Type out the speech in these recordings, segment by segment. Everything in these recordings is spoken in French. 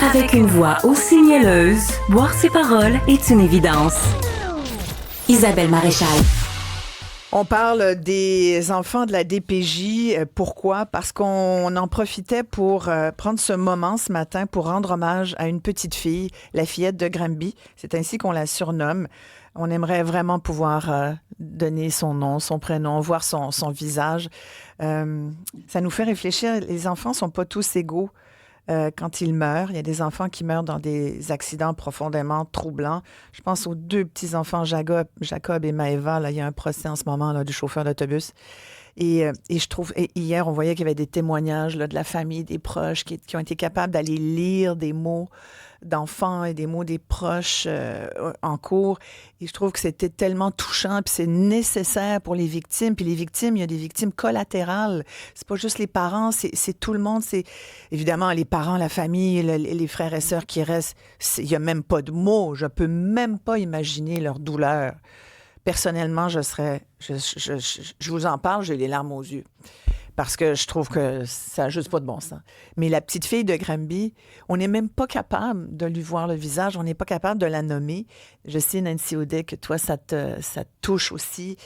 Avec une voix aussi mielleuse, boire ses paroles est une évidence. Isabelle Maréchal. On parle des enfants de la DPJ. Pourquoi? Parce qu'on en profitait pour prendre ce moment ce matin pour rendre hommage à une petite fille, la fillette de Granby. C'est ainsi qu'on la surnomme. On aimerait vraiment pouvoir donner son nom, son prénom, voir son visage. Ça nous fait réfléchir. Les enfants sont pas tous égaux. Quand ils meurent, il y a des enfants qui meurent dans des accidents profondément troublants. Je pense aux deux petits-enfants, Jacob et Maëva. Là, il y a un procès en ce moment là, du chauffeur d'autobus. Et je trouve, et hier, on voyait qu'il y avait des témoignages là, de la famille, des proches qui ont été capables d'aller lire des mots d'enfants et des mots des proches en cours. Et je trouve que c'était tellement touchant, puis c'est nécessaire pour les victimes. Puis les victimes, il y a des victimes collatérales. C'est pas juste les parents, c'est tout le monde. C'est évidemment les parents, la famille, les frères et sœurs qui restent. Il y a même pas de mots. Je peux même pas imaginer leur douleur. Personnellement, je vous en parle, j'ai les larmes aux yeux. Parce que je trouve que ça n'a juste pas de bon sens. Mais la petite fille de Granby, on n'est même pas capable de lui voir le visage, on n'est pas capable de la nommer. Je sais, Nancy Audet, que toi, ça te touche aussi.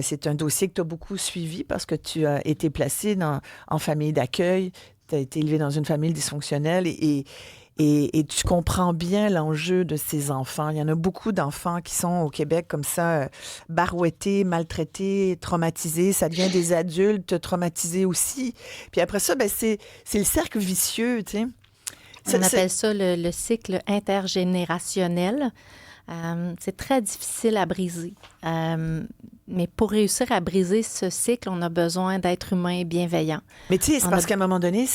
C'est un dossier que tu as beaucoup suivi parce que tu as été placée en famille d'accueil, tu as été élevée dans une famille dysfonctionnelle et tu comprends bien l'enjeu de ces enfants. Il y en a beaucoup d'enfants qui sont au Québec comme ça, barouettés, maltraités, traumatisés. Ça devient des adultes traumatisés aussi. Puis après ça, ben c'est le cercle vicieux, tu sais. On appelle ça le cycle intergénérationnel. C'est très difficile à briser. Mais pour réussir à briser ce cycle, on a besoin d'êtres humains bienveillants. Mais tu sais, c'est parce qu'à un moment donné,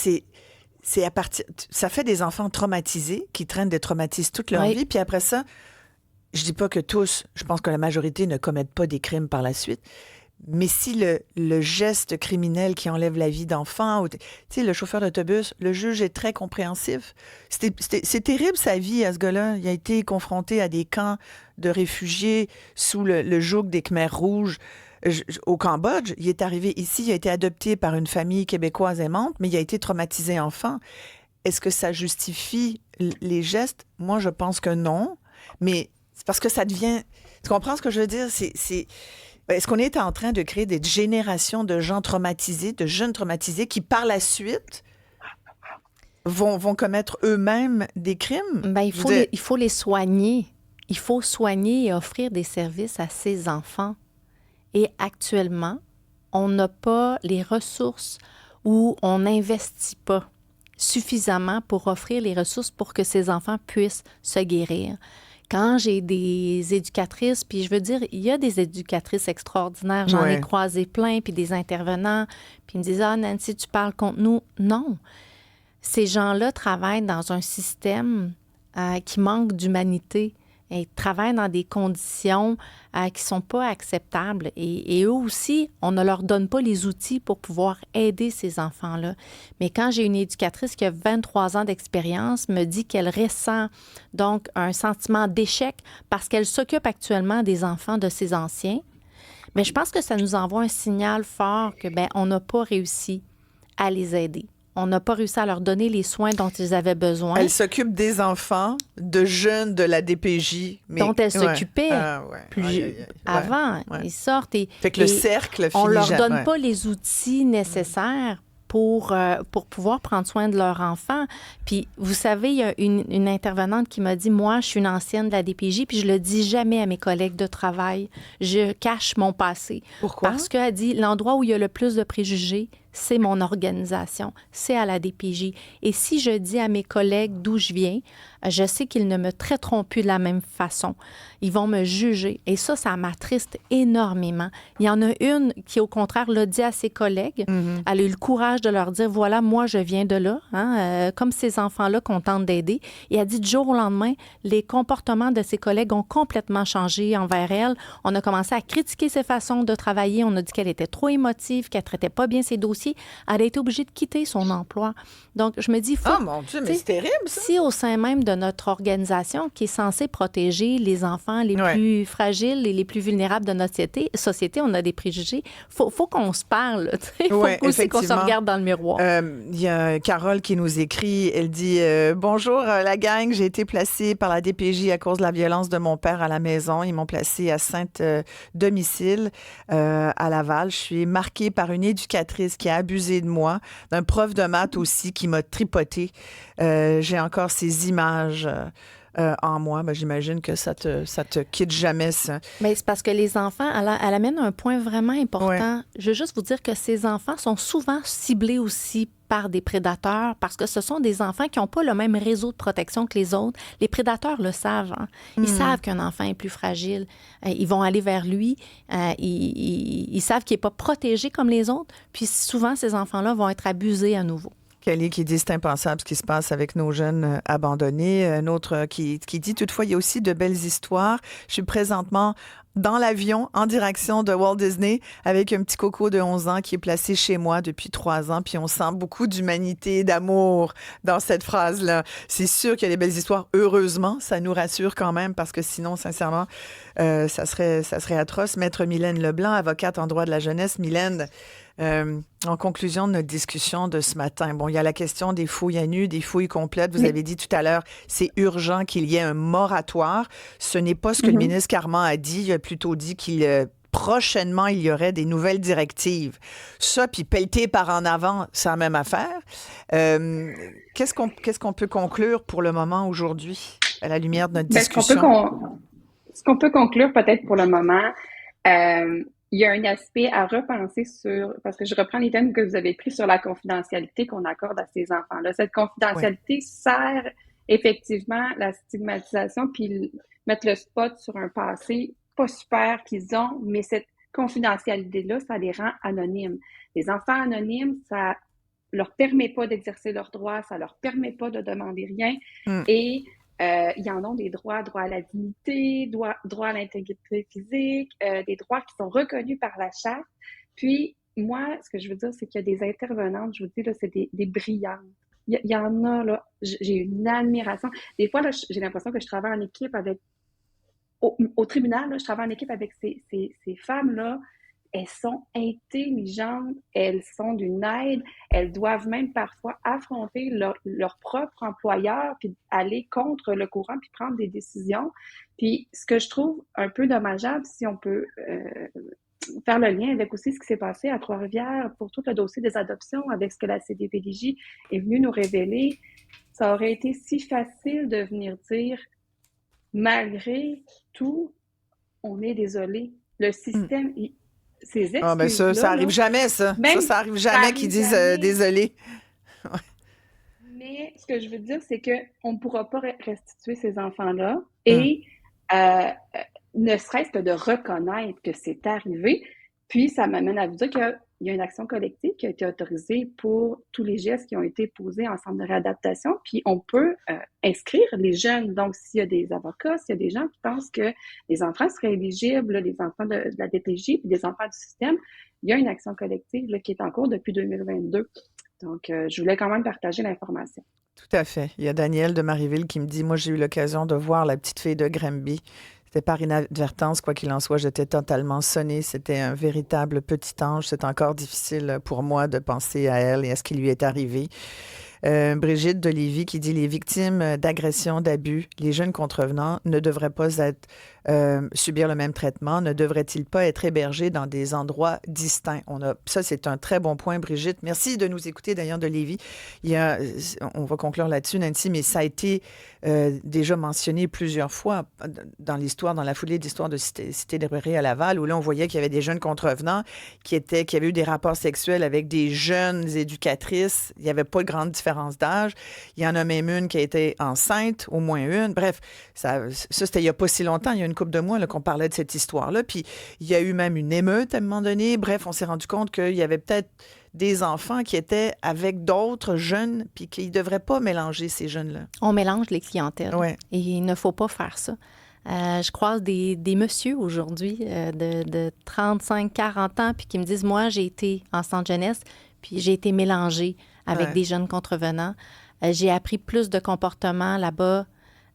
ça fait des enfants traumatisés qui traînent des traumatismes toute leur vie. Puis après ça, je dis pas que tous, je pense que la majorité ne commettent pas des crimes par la suite. Mais si le geste criminel qui enlève la vie d'enfant, tu sais, le chauffeur d'autobus, le juge est très compréhensif. C'est terrible sa vie à ce gars-là. Il a été confronté à des camps de réfugiés sous le joug des Khmers rouges. Au Cambodge, il est arrivé ici, il a été adopté par une famille québécoise aimante, mais il a été traumatisé enfant. Est-ce que ça justifie les gestes? Moi, je pense que non, mais c'est parce que ça devient... Tu comprends ce que je veux dire? Est-ce qu'on est en train de créer des générations de gens traumatisés, de jeunes traumatisés qui, par la suite, vont commettre eux-mêmes des crimes? Bien, il faut les soigner. Il faut soigner et offrir des services à ces enfants. Et actuellement, on n'a pas les ressources ou on n'investit pas suffisamment pour offrir les ressources pour que ces enfants puissent se guérir. Quand j'ai des éducatrices, puis je veux dire, il y a des éducatrices extraordinaires, j'en ai croisé plein, puis des intervenants, puis ils me disent « Ah, Nancy, tu parles contre nous. » Non. Ces gens-là travaillent dans un système qui manque d'humanité. Ils travaillent dans des conditions qui ne sont pas acceptables. Et eux aussi, on ne leur donne pas les outils pour pouvoir aider ces enfants-là. Mais quand j'ai une éducatrice qui a 23 ans d'expérience, me dit qu'elle ressent donc un sentiment d'échec parce qu'elle s'occupe actuellement des enfants de ses anciens, mais je pense que ça nous envoie un signal fort que on n'a pas réussi à les aider. On n'a pas réussi à leur donner les soins dont ils avaient besoin. Elle s'occupe des enfants, de jeunes de la DPJ. Dont elle s'occupait avant. Ouais. Ils sortent et... Fait que le cercle finit. On ne leur donne pas les outils nécessaires pour pouvoir prendre soin de leur enfant. Puis, vous savez, il y a une intervenante qui m'a dit, moi, je suis une ancienne de la DPJ, puis je le dis jamais à mes collègues de travail. Je cache mon passé. Pourquoi? Parce qu'elle dit, l'endroit où il y a le plus de préjugés, c'est mon organisation, c'est à la DPJ. Et si je dis à mes collègues d'où je viens, je sais qu'ils ne me traiteront plus de la même façon. Ils vont me juger. Et ça m'attriste énormément. Il y en a une qui, au contraire, l'a dit à ses collègues. Mm-hmm. Elle a eu le courage de leur dire, voilà, moi, je viens de là, comme ces enfants-là qu'on tente d'aider. Et elle dit, du jour au lendemain, les comportements de ses collègues ont complètement changé envers elle. On a commencé à critiquer ses façons de travailler. On a dit qu'elle était trop émotive, qu'elle ne traitait pas bien ses dossiers dossier, elle a été obligée de quitter son emploi. Donc, je me dis, Oh mon Dieu, mais c'est terrible, ça! Si au sein même de notre organisation qui est censée protéger les enfants les plus fragiles et les plus vulnérables de notre société, on a des préjugés, faut qu'on se parle. Il faut aussi qu'on se regarde dans le miroir. Il y a Carole qui nous écrit, elle dit « Bonjour la gang, j'ai été placée par la DPJ à cause de la violence de mon père à la maison. Ils m'ont placée à Sainte-Domicile à Laval. Je suis marquée par une éducatrice qui a abusé de moi, d'un prof de maths aussi qui m'a tripoté. J'ai encore ces images en moi. Ben, j'imagine que ça te quitte jamais, ça. Mais c'est parce que les enfants, elle amène un point vraiment important. Je veux juste vous dire que ces enfants sont souvent ciblés aussi par des prédateurs parce que ce sont des enfants qui n'ont pas le même réseau de protection que les autres. Les prédateurs le savent. Hein? Ils savent qu'un enfant est plus fragile. Ils vont aller vers lui. Ils savent qu'il n'est pas protégé comme les autres. Puis souvent, ces enfants-là vont être abusés à nouveau. Kelly qui dit c'est impensable ce qui se passe avec nos jeunes abandonnés. Un autre qui dit toutefois, il y a aussi de belles histoires. Je suis présentement dans l'avion en direction de Walt Disney avec un petit coco de 11 ans qui est placé chez moi depuis 3 ans. Puis on sent beaucoup d'humanité, d'amour dans cette phrase-là. C'est sûr qu'il y a des belles histoires. Heureusement, ça nous rassure quand même parce que sinon, sincèrement, ça serait atroce. Maître Mylène Leblanc, avocate en droit de la jeunesse. Mylène, en conclusion de notre discussion de ce matin, bon, il y a la question des fouilles à nu, des fouilles complètes. Vous avez dit tout à l'heure, c'est urgent qu'il y ait un moratoire. Ce n'est pas ce que le ministre Carman a dit. Il a plutôt dit qu'il prochainement, il y aurait des nouvelles directives. Ça, puis pelleter par en avant, c'est la même affaire. Qu'est-ce qu'on peut conclure pour le moment aujourd'hui, à la lumière de notre discussion? Ce qu'on peut conclure peut-être pour le moment, il y a un aspect à repenser sur, parce que je reprends les thèmes que vous avez pris sur la confidentialité qu'on accorde à ces enfants-là. Cette confidentialité sert effectivement la stigmatisation puis mettre le spot sur un passé pas super qu'ils ont, mais cette confidentialité-là, ça les rend anonymes. Les enfants anonymes, ça leur permet pas d'exercer leurs droits, ça leur permet pas de demander rien et ils en ont des droit à la dignité, droit à l'intégrité physique, des droits qui sont reconnus par la Charte. Puis, moi, ce que je veux dire, c'est qu'il y a des intervenantes, je vous dis, là, c'est des brillantes. Il y en a, là, j'ai une admiration. Des fois, là, j'ai l'impression que je travaille en équipe avec, au tribunal, là, je travaille en équipe avec ces femmes-là. Elles sont intelligentes, elles sont d'une aide, elles doivent même parfois affronter leur propre employeur, puis aller contre le courant, puis prendre des décisions. Puis ce que je trouve un peu dommageable, si on peut faire le lien avec aussi ce qui s'est passé à Trois-Rivières pour tout le dossier des adoptions, avec ce que la CDPJ est venue nous révéler, ça aurait été si facile de venir dire, malgré tout, on est désolé. Le système... Ces excuses-là, ben ça arrive jamais, ça. Ça arrive jamais qu'ils disent désolé. Mais ce que je veux dire, c'est qu'on ne pourra pas restituer ces enfants-là et ne serait-ce que de reconnaître que c'est arrivé. Puis, ça m'amène à vous dire qu'il y a une action collective qui a été autorisée pour tous les gestes qui ont été posés en centre de réadaptation. Puis, on peut inscrire les jeunes. Donc, s'il y a des avocats, s'il y a des gens qui pensent que les enfants seraient éligibles, les enfants de la DPJ puis des enfants du système, il y a une action collective là, qui est en cours depuis 2022. Donc, je voulais quand même partager l'information. Tout à fait. Il y a Daniel de Marieville qui me dit, moi, j'ai eu l'occasion de voir la petite fille de Granby. C'était par inadvertance, quoi qu'il en soit. J'étais totalement sonnée. C'était un véritable petit ange. C'est encore difficile pour moi de penser à elle et à ce qui lui est arrivé. Brigitte de Lévis qui dit « Les victimes d'agressions, d'abus, les jeunes contrevenants ne devraient pas subir le même traitement, ne devraient-ils pas être hébergés dans des endroits distincts? » Ça, c'est un très bon point, Brigitte. Merci de nous écouter, d'ailleurs, de Lévis. On va conclure là-dessus, Nancy, mais ça a été déjà mentionné plusieurs fois dans l'histoire, dans la foulée de l'histoire de Cité librairie à Laval, où là, on voyait qu'il y avait des jeunes contrevenants qui avaient eu des rapports sexuels avec des jeunes éducatrices. Il n'y avait pas de grande différence d'âge. Il y en a même une qui a été enceinte, au moins une. Bref, ça c'était il n'y a pas si longtemps, il y a une couple de mois là, qu'on parlait de cette histoire-là. Puis il y a eu même une émeute à un moment donné. Bref, on s'est rendu compte qu'il y avait peut-être des enfants qui étaient avec d'autres jeunes puis qu'ils ne devraient pas mélanger ces jeunes-là. On mélange les clientèles. Ouais. Et il ne faut pas faire ça. Je croise des messieurs aujourd'hui de 35-40 ans puis qui me disent « Moi, j'ai été en centre jeunesse, puis j'ai été mélangée avec Ouais. des jeunes contrevenants. J'ai appris plus de comportements là-bas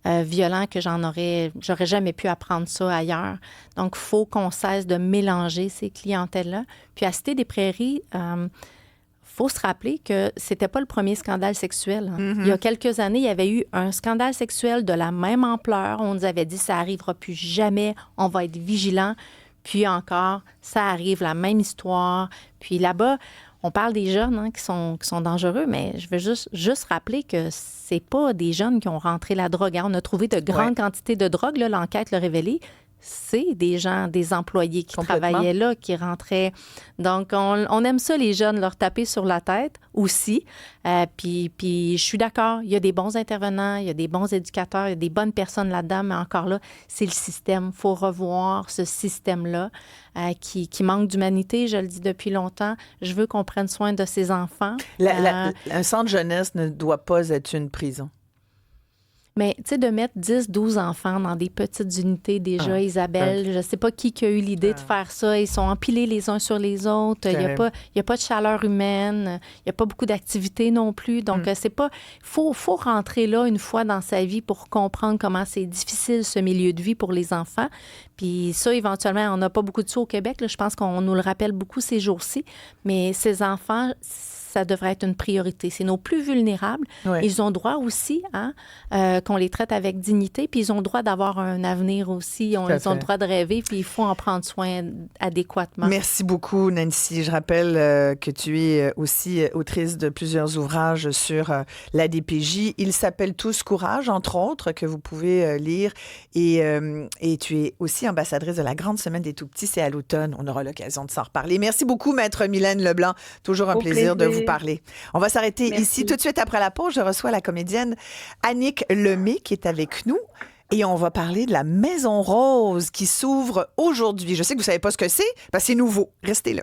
violents que j'aurais jamais pu apprendre ça ailleurs. Donc, il faut qu'on cesse de mélanger ces clientèles-là. Puis à Cité des Prairies, faut se rappeler que c'était pas le premier scandale sexuel. Il y a quelques années, il y avait eu un scandale sexuel de la même ampleur. On nous avait dit ça arrivera plus jamais, on va être vigilant. Puis encore, ça arrive, la même histoire. Puis là-bas, on parle des jeunes qui sont dangereux, mais je veux juste rappeler que c'est pas des jeunes qui ont rentré la drogue. On a trouvé de grandes quantités de drogue, là, l'enquête l'a révélé. C'est des gens, des employés qui travaillaient là, qui rentraient. Donc, on aime ça, les jeunes, leur taper sur la tête aussi. Puis je suis d'accord, il y a des bons intervenants, il y a des bons éducateurs, il y a des bonnes personnes là-dedans, mais encore là, c'est le système. Il faut revoir ce système-là qui manque d'humanité, je le dis depuis longtemps. Je veux qu'on prenne soin de ces enfants. Un centre jeunesse ne doit pas être une prison. Mais, tu sais, de mettre 10, 12 enfants dans des petites unités déjà, Isabelle, je ne sais pas qui a eu l'idée de faire ça. Ils sont empilés les uns sur les autres. Il n'y a pas de chaleur humaine. Il n'y a pas beaucoup d'activité non plus. Donc, c'est pas... faut rentrer là une fois dans sa vie pour comprendre comment c'est difficile, ce milieu de vie pour les enfants. Puis ça, éventuellement, on n'a pas beaucoup de ça au Québec. Là. Je pense qu'on nous le rappelle beaucoup ces jours-ci. Mais ces enfants... ça devrait être une priorité. C'est nos plus vulnérables. Ouais. Ils ont droit aussi qu'on les traite avec dignité, puis ils ont le droit d'avoir un avenir aussi. Ils ont le droit de rêver, puis il faut en prendre soin adéquatement. Merci beaucoup, Nancy. Je rappelle que tu es aussi autrice de plusieurs ouvrages sur la DPJ. Ils s'appellent tous Courage, entre autres, que vous pouvez lire. Et tu es aussi ambassadrice de la Grande Semaine des Tout-Petits. C'est à l'automne. On aura l'occasion de s'en reparler. Merci beaucoup, Maître Mylène Leblanc. Toujours un plaisir de vous parler. On va s'arrêter ici. Tout de suite après la pause, je reçois la comédienne Annick Lemay qui est avec nous. Et on va parler de la Maison Rose qui s'ouvre aujourd'hui. Je sais que vous ne savez pas ce que c'est, parce que c'est nouveau. Restez là.